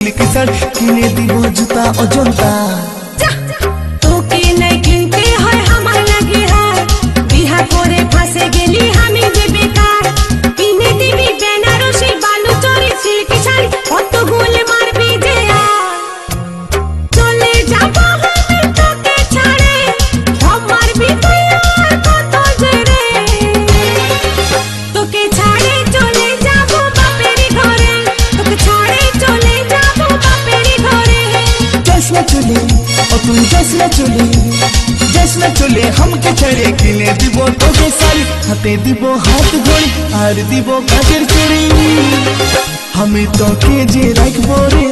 শাড়ি কিনে দিব জুতা অজন্তা তোকে নাই কিনতে হয় আমার লাগে হার বিহা করে ফাঁসে গেলি আমি যে বেকার কিনে দিবি বেনারসি বালুচরি সিল্কি শাড়ি কত গোল মারবি যে চলে যাব আমি তোকে ছাড়ে সব মারবি তুই আর কত জেরে তোকে ছাড়ে চলে যাব বাপের ঘরে তোকে ছাড়ে চলে যাব বাপের ঘরে जैसना चले और तुम जैसना चले हमके छड़े किने दिबो तोके साड़ी हाथे दिबो हाथ घड़ी आर दिबो काचेर चूड़ी हमें तोके जे राखबो रे